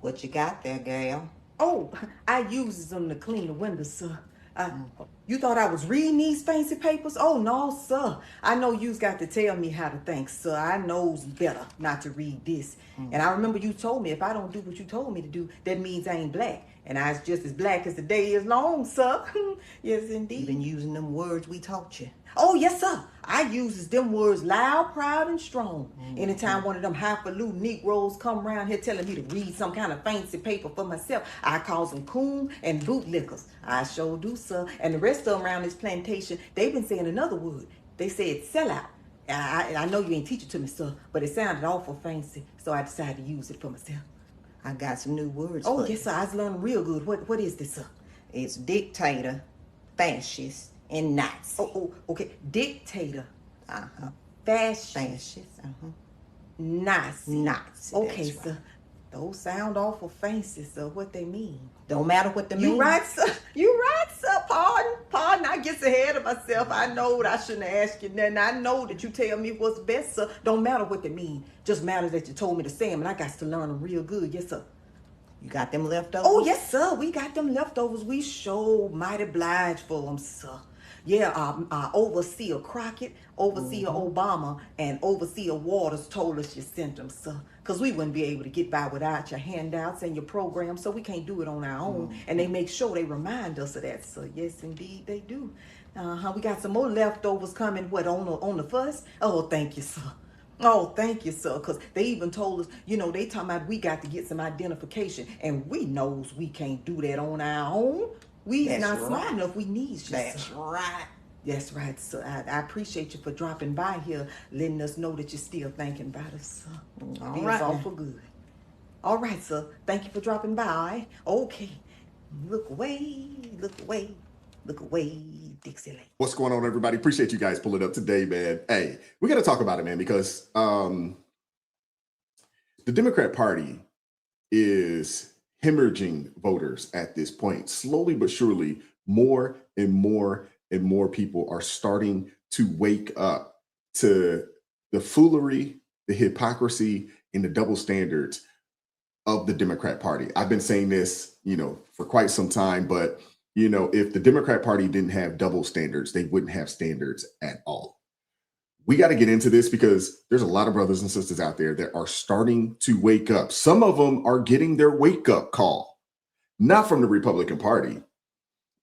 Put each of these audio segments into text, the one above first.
What you got there, gal? Oh, I uses them to clean the windows, sir. Uh, you thought I was reading these fancy papers? Oh, no, sir. I know you's got to tell me how to think, sir. I knows better not to read this. And I remember you told me if I don't do what you told me to do, that means I ain't black. And I's just as black as the day is long, sir. Yes, indeed. You been using them words we taught you. Oh, yes, sir. I uses them words loud, proud, and strong. Anytime one of them highfalutin Negroes come around here telling me to read some kind of fancy paper for myself, I calls them coon and bootlickers. I sure do, sir. And the rest of them around this plantation, they've been saying another word. They said sellout. I know you ain't teach it to me, sir, but it sounded awful fancy, so I decided to use it for myself. I got some new words Oh, for you. yes, sir. I was learning real good. What is this, sir? It's dictator, fascist, and Nazi. Oh, okay. Dictator, Uh-huh. fascist, Fascist. Uh-huh. Nazi. Nazi. Okay, that's right. sir. Those sound awful fancy, sir. What they mean? Don't matter what the You mean. right, sir. You right, sir. Pardon. I gets ahead of myself. I know that I shouldn't ask you nothing. I know that you tell me what's best, sir. Don't matter what they mean. Just matters that you told me to say them, and I got to learn them real good. Yes, sir. You got them leftovers? Oh, yes, sir. We got them leftovers. We sure mighty obliged for them, sir. Yeah, Overseer Crockett, Overseer Obama, and Overseer Waters told us you sent them, sir. Because we wouldn't be able to get by without your handouts and your program, so we can't do it on our own. And they make sure they remind us of that, sir. Yes, indeed, they do. We got some more leftovers coming, on the first? Oh, thank you, sir. Oh, thank you, sir. Because they even told us, they talking about we got to get some identification. And we knows we can't do that on our own. We's That's not smart right. enough. We needs you, That's sir. right. That's right, sir. I appreciate you for dropping by here, letting us know that you're still thinking about us, sir. All Feels right now. awful good. All right, sir. Thank you for dropping by. Okay. Look away, look away, look away, Dixieland. What's going on, everybody? Appreciate you guys pulling up today, man. Hey, we got to talk about it, man, because the Democrat Party is hemorrhaging voters at this point. Slowly but surely, more and more and more people are starting to wake up to the foolery, the hypocrisy, and the double standards of the Democrat Party. I've been saying this, for quite some time, but if the Democrat Party didn't have double standards, they wouldn't have standards at all. We got to get into this because there's a lot of brothers and sisters out there that are starting to wake up. Some of them are getting their wake up call, not from the Republican Party,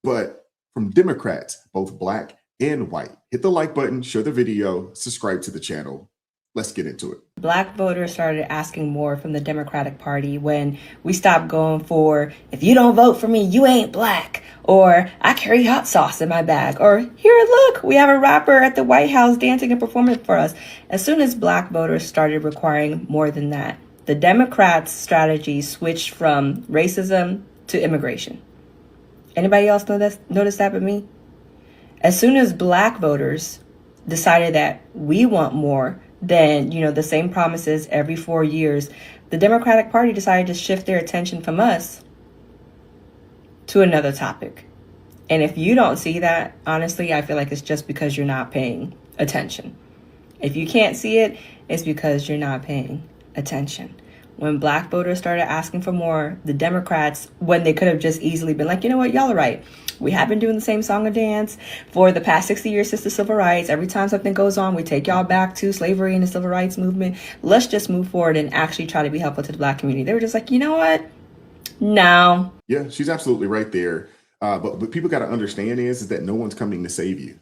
but from Democrats, both black and white. Hit the like button, share the video, subscribe to the channel. Let's get into it. Black voters started asking more from the Democratic Party when we stopped going for, if you don't vote for me, you ain't black, or I carry hot sauce in my bag, or here, look, we have a rapper at the White House dancing and performing for us. As soon as black voters started requiring more than that, the Democrats' strategy switched from racism to immigration. Anybody else notice that but me? As soon as black voters decided that we want more than, the same promises every 4 years, the Democratic Party decided to shift their attention from us to another topic. And if you don't see that, honestly, I feel like it's just because you're not paying attention. If you can't see it, it's because you're not paying attention. When black voters started asking for more, the Democrats, when they could have just easily been like, you know what, y'all are right. We have been doing the same song and dance for the past 60 years since the civil rights. Every time something goes on, we take y'all back to slavery and the civil rights movement. Let's just move forward and actually try to be helpful to the black community. They were just like, you know what? No. Yeah, she's absolutely right there. But what people got to understand is that no one's coming to save you.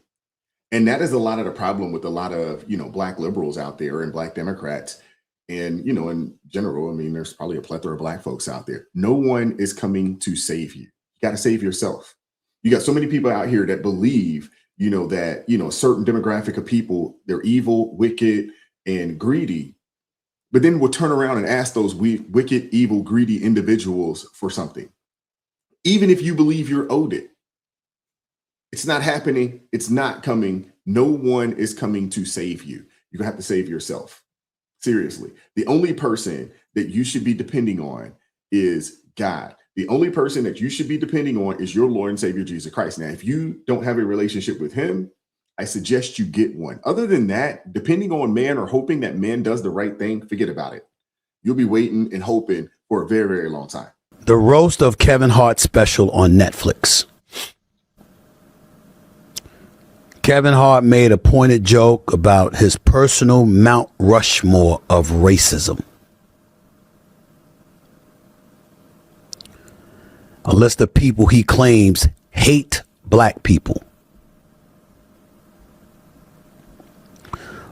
And that is a lot of the problem with a lot of, black liberals out there and black Democrats. And, in general, I mean, there's probably a plethora of black folks out there. No one is coming to save you. You got to save yourself. You got so many people out here that believe, that, a certain demographic of people, they're evil, wicked, and greedy, but then we'll turn around and ask those wicked, evil, greedy individuals for something. Even if you believe you're owed it. It's not happening. It's not coming. No one is coming to save you. You're going to have to save yourself. Seriously. The only person that you should be depending on is God. The only person that you should be depending on is your Lord and Savior, Jesus Christ. Now, if you don't have a relationship with him, I suggest you get one. Other than that, depending on man or hoping that man does the right thing, forget about it. You'll be waiting and hoping for a very, very long time. The roast of Kevin Hart special on Netflix. Kevin Hart made a pointed joke about his personal Mount Rushmore of racism. A list of people he claims hate black people.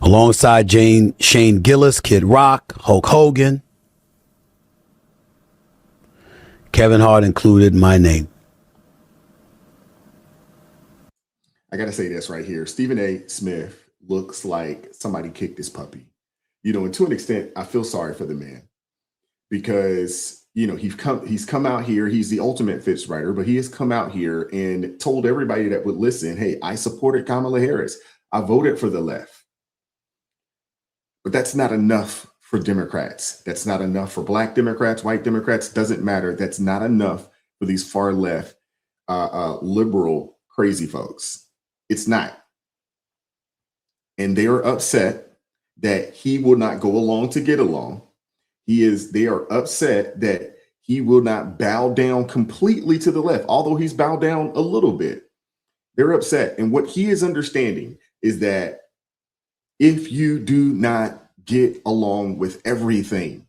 Alongside Shane Gillis, Kid Rock, Hulk Hogan, Kevin Hart included my name. I got to say this right here. Stephen A. Smith looks like somebody kicked his puppy. And to an extent, I feel sorry for the man because, he's come out here. He's the ultimate Fitz writer, but he has come out here and told everybody that would listen, hey, I supported Kamala Harris. I voted for the left. But that's not enough for Democrats. That's not enough for black Democrats, white Democrats. Doesn't matter. That's not enough for these far left, liberal, crazy folks. It's not. And they are upset that he will not go along to get along. They are upset that he will not bow down completely to the left, although he's bowed down a little bit. They're upset. And what he is understanding is that if you do not get along with everything,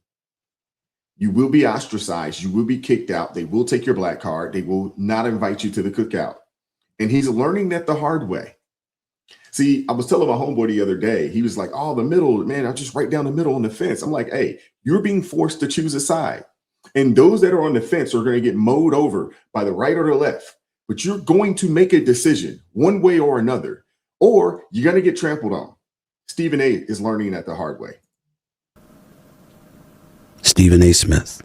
you will be ostracized. You will be kicked out. They will take your black card. They will not invite you to the cookout. And he's learning that the hard way. See, I was telling my homeboy the other day, he was like, oh, the middle, man, I just right down the middle on the fence. I'm like, hey, you're being forced to choose a side. And those that are on the fence are going to get mowed over by the right or the left. But you're going to make a decision one way or another, or you're going to get trampled on. Stephen A. is learning that the hard way. Stephen A. Smith.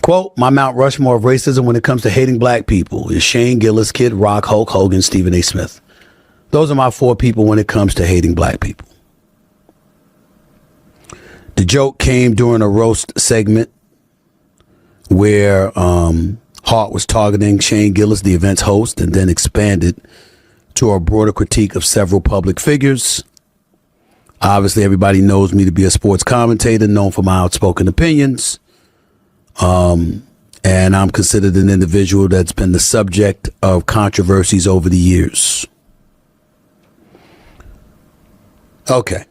Quote, my Mount Rushmore of racism when it comes to hating black people is Shane Gillis, Kid Rock, Hulk Hogan, Stephen A. Smith. Those are my 4 people when it comes to hating black people. The joke came during a roast segment where Hart was targeting Shane Gillis, the event's host, and then expanded to a broader critique of several public figures. Obviously, everybody knows me to be a sports commentator, known for my outspoken opinions. And I'm considered an individual that's been the subject of controversies over the years. Okay.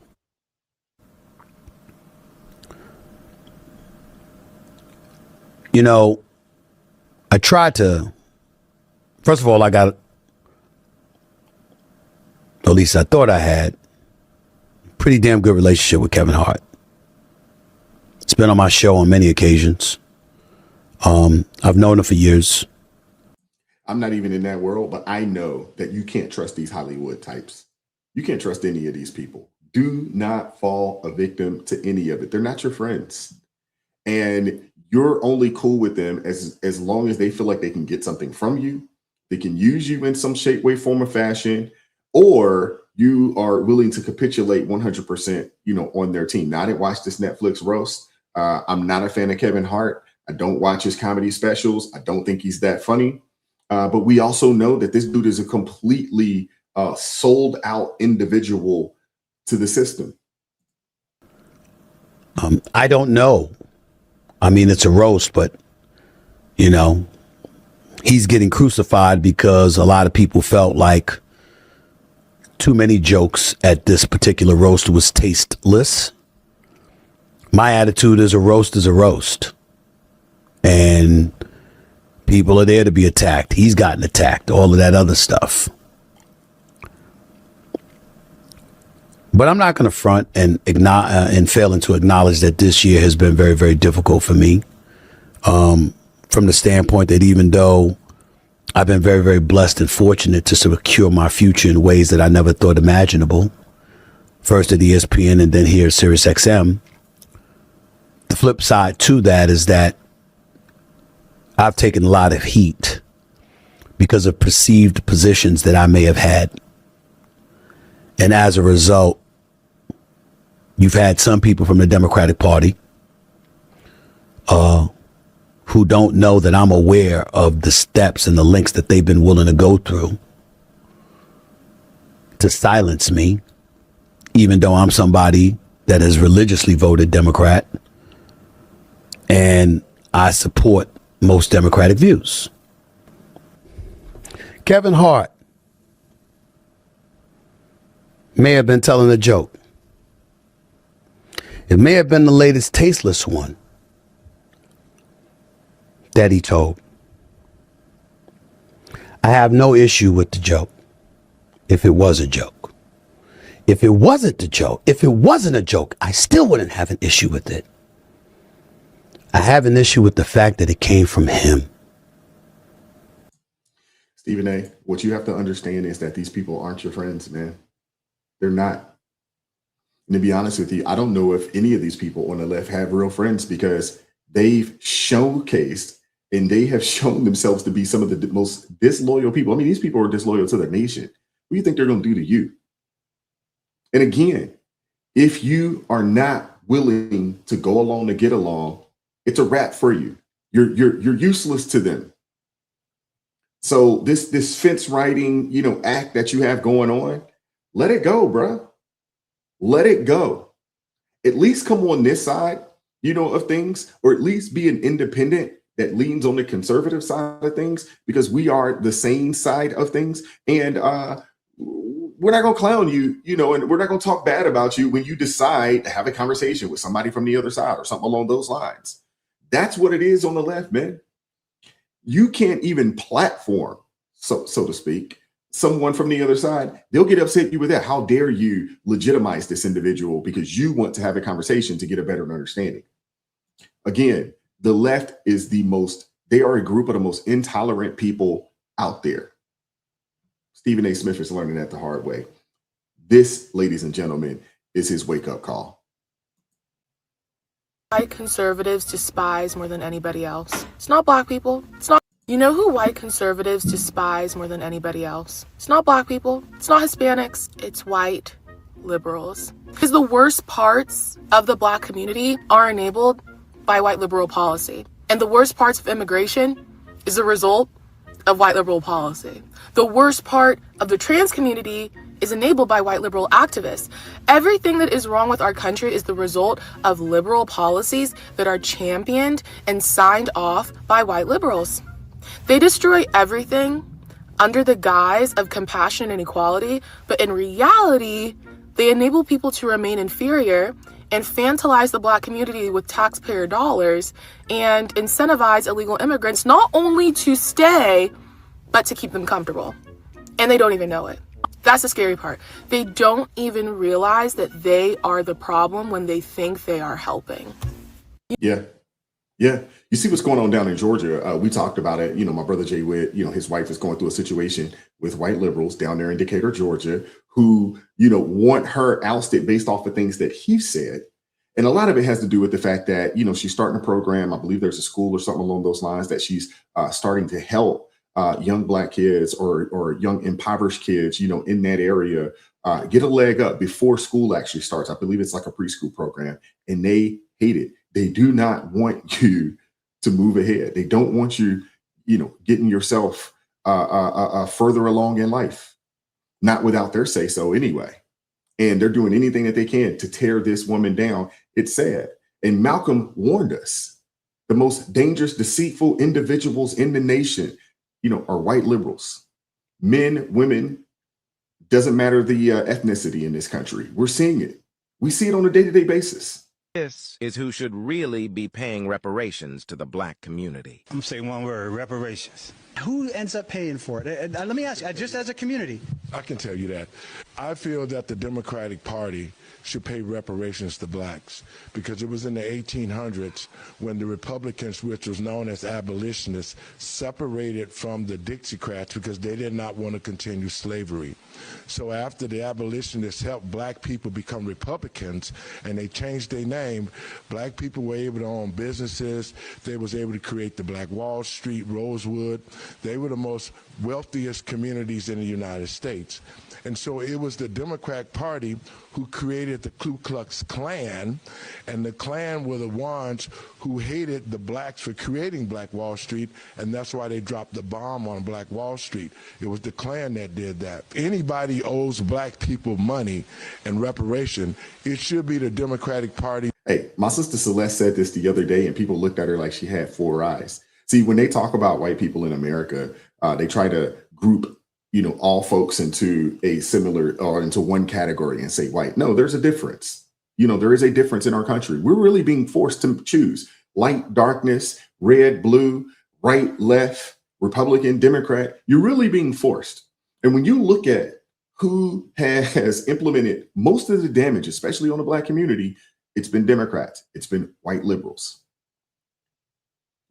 I tried to, first of all, I got, at least I thought I had, a pretty damn good relationship with Kevin Hart. It's been on my show on many occasions. I've known him for years. I'm not even in that world, but I know that you can't trust these Hollywood types. You can't trust any of these people. Do not fall a victim to any of it. They're not your friends. And you're only cool with them as long as they feel like they can get something from you. They can use you in some shape, way, form, or fashion, or you are willing to capitulate 100%, on their team. Now, I didn't watch this Netflix roast. I'm not a fan of Kevin Hart. I don't watch his comedy specials. I don't think he's that funny. But we also know that this dude is a completely sold out individual to the system. I don't know. I mean, it's a roast, but, he's getting crucified because a lot of people felt like too many jokes at this particular roast was tasteless. My attitude is a roast is a roast. And people are there to be attacked. He's gotten attacked, all of that other stuff. But I'm not going to front and failing to acknowledge that this year has been very, very difficult for me. From the standpoint that even though I've been very, very blessed and fortunate to secure my future in ways that I never thought imaginable, first at ESPN and then here at SiriusXM, the flip side to that is that I've taken a lot of heat because of perceived positions that I may have had. And as a result, you've had some people from the Democratic Party who don't know that I'm aware of the steps and the lengths that they've been willing to go through to silence me, even though I'm somebody that has religiously voted Democrat and I support most Democratic views. Kevin Hart may have been telling a joke. It may have been the latest tasteless one that he told. I have no issue with the joke if it was a joke. If it wasn't a joke, I still wouldn't have an issue with it. I have an issue with the fact that it came from him. Stephen A., what you have to understand is that these people aren't your friends, man. They're not. And to be honest with you, I don't know if any of these people on the left have real friends, because they've showcased and they have shown themselves to be some of the most disloyal people. I mean, these people are disloyal to their nation. What do you think they're going to do to you? And again, if you are not willing to go along to get along, it's a wrap for you. You're useless to them. So this fence riding, act that you have going on, let it go, bruh. Let it go. At least come on this side, of things, or at least be an independent that leans on the conservative side of things, because we are the same side of things. And we're not going to clown you, and we're not going to talk bad about you when you decide to have a conversation with somebody from the other side or something along those lines. That's what it is on the left, man. You can't even platform, so to speak, someone from the other side. They'll get upset at you with that. How dare you legitimize this individual because you want to have a conversation to get a better understanding? Again, the left is they are a group of the most intolerant people out there. Stephen A. Smith is learning that the hard way. This, ladies and gentlemen, is his wake-up call. White conservatives despise more than anybody else. It's not black people. It's not. You know who white conservatives despise more than anybody else? It's not black people. It's not Hispanics. It's white liberals. Because the worst parts of the black community are enabled by white liberal policy. And the worst parts of immigration is a result of white liberal policy. The worst part of the trans community is enabled by white liberal activists. Everything that is wrong with our country is the result of liberal policies that are championed and signed off by white liberals. They destroy everything under the guise of compassion and equality, but in reality, they enable people to remain inferior and infantilize the black community with taxpayer dollars and incentivize illegal immigrants not only to stay, but to keep them comfortable. And they don't even know it. That's the scary part. They don't even realize that they are the problem when they think they are helping. Yeah. You see what's going on down in Georgia. We talked about it. My brother Jay Witt, his wife is going through a situation with white liberals down there in Decatur, Georgia, who, want her ousted based off of things that he said. And a lot of it has to do with the fact that, she's starting a program. I believe there's a school or something along those lines that she's starting to help young black kids or young impoverished kids, in that area, get a leg up before school actually starts. I believe it's like a preschool program, and they hate it. They do not want you to move ahead. They don't want you, getting yourself further along in life, not without their say so anyway. And they're doing anything that they can to tear this woman down. It's sad. And Malcolm warned us, the most dangerous, deceitful individuals in the nation, are white liberals. Men, women, doesn't matter the ethnicity in this country. We're seeing it. We see it on a day-to-day basis. This is who should really be paying reparations to the black community. I'm saying one word, reparations. Who ends up paying for it? Let me ask you, just as a community. I can tell you that. I feel that the Democratic Party should pay reparations to blacks, because it was in the 1800s when the Republicans, which was known as abolitionists, separated from the Dixiecrats because they did not want to continue slavery. So after the abolitionists helped black people become Republicans and they changed their name, black people were able to own businesses. They was able to create the Black Wall Street, Rosewood. They were the most wealthiest communities in the United States. And so it was the Democratic Party who created the Ku Klux Klan, and the Klan were the ones who hated the blacks for creating Black Wall Street, and that's why they dropped the bomb on Black Wall Street. It was the Klan that did that. Anybody owes black people money and reparation, it should be the Democratic Party. Hey, my sister Celeste said this the other day, and people looked at her like she had four eyes. See, when they talk about white people in America, they try to group, all folks into a similar or into one category and say white. No, there's a difference. There is a difference in our country. We're really being forced to choose light, darkness, red, blue, right, left, Republican, Democrat. You're really being forced. And when you look at who has implemented most of the damage, especially on the Black community, it's been Democrats. It's been white liberals.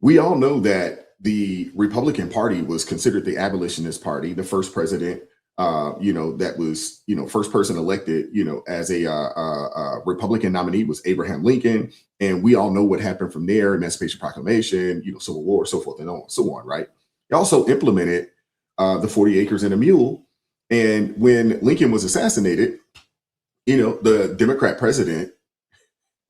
We all know that the Republican Party was considered the abolitionist party. The first president, that was, first person elected, as a Republican nominee was Abraham Lincoln. And we all know what happened from there, Emancipation Proclamation, Civil War, so forth and so on, right? He also implemented the 40 acres and a mule. And when Lincoln was assassinated, the Democrat president,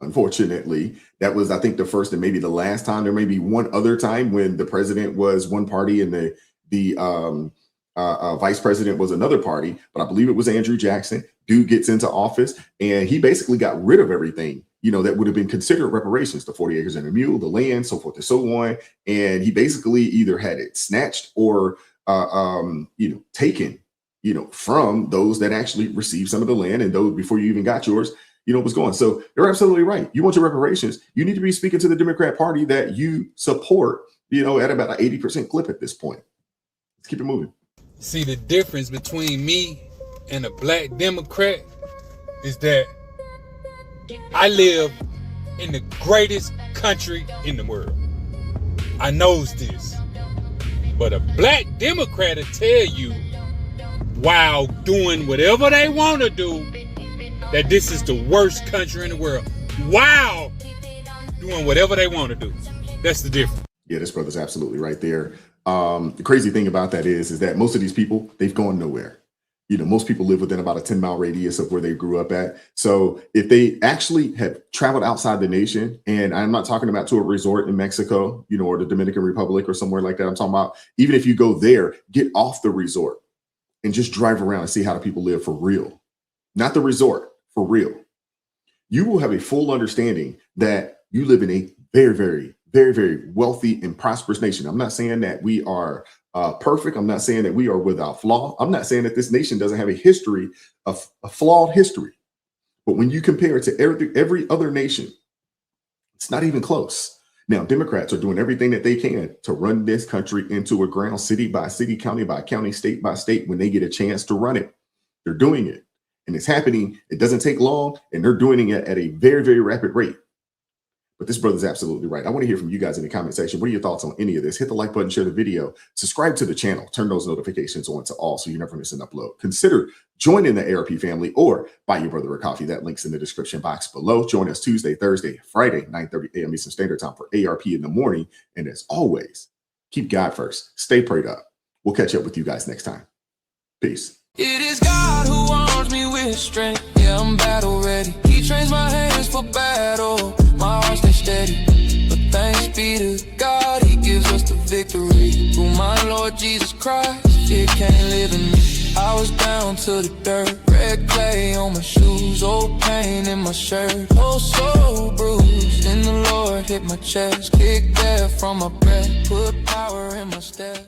unfortunately, that was, I think, the first and maybe the last time. There may be one other time when the president was one party and the vice president was another party, but I believe it was Andrew Jackson. Dude gets into office and he basically got rid of everything, that would have been considered reparations, the 40 acres and a mule, the land, so forth and so on. And he basically either had it snatched or, taken, from those that actually received some of the land, and those before you even got yours, was going. So you're absolutely right. You want your reparations. You need to be speaking to the Democrat Party that you support, at about an 80% clip at this point. Let's keep it moving. See, the difference between me and a Black Democrat is that I live in the greatest country in the world. I knows this. But a Black Democrat will tell you, while doing whatever they want to do, that this is the worst country in the world. Wow, doing whatever they want to do. That's the difference. Yeah, this brother's absolutely right there. The crazy thing about that is that most of these people, they've gone nowhere. Most people live within about a 10-mile radius of where they grew up at. So if they actually have traveled outside the nation, and I'm not talking about to a resort in Mexico, or the Dominican Republic or somewhere like that. I'm talking about even if you go there, get off the resort and just drive around and see how the people live for real. Not the resort, for real. You will have a full understanding that you live in a very, very, very, very wealthy and prosperous nation. I'm not saying that we are perfect. I'm not saying that we are without flaw. I'm not saying that this nation doesn't have a history of a flawed history. But when you compare it to every other nation, it's not even close. Now, Democrats are doing everything that they can to run this country into a ground, city by city, county by county, state by state, when they get a chance to run it. They're doing it. And it's happening. It doesn't take long, and they're doing it at a very, very rapid rate. But this brother's absolutely right. I want to hear from you guys in the comment section. What are your thoughts on any of this? Hit the like button, share the video, subscribe to the channel, turn those notifications on to all so you never miss an upload. Consider joining the ARP family or buy your brother a coffee. That link's in the description box below. Join us Tuesday, Thursday, Friday, 9:30 a.m. Eastern Standard Time for ARP in the morning. And as always, keep God first. Stay prayed up. We'll catch up with you guys next time. Peace. It is God who arms me with strength. Yeah, I'm battle ready. He trains my hands for battle. My heart stays steady. But thanks be to God, He gives us the victory. Through my Lord Jesus Christ, it can't live in me. I was down to the dirt, red clay on my shoes, old pain in my shirt, oh so bruised. And the Lord hit my chest, kicked air from my breath, put power in my step.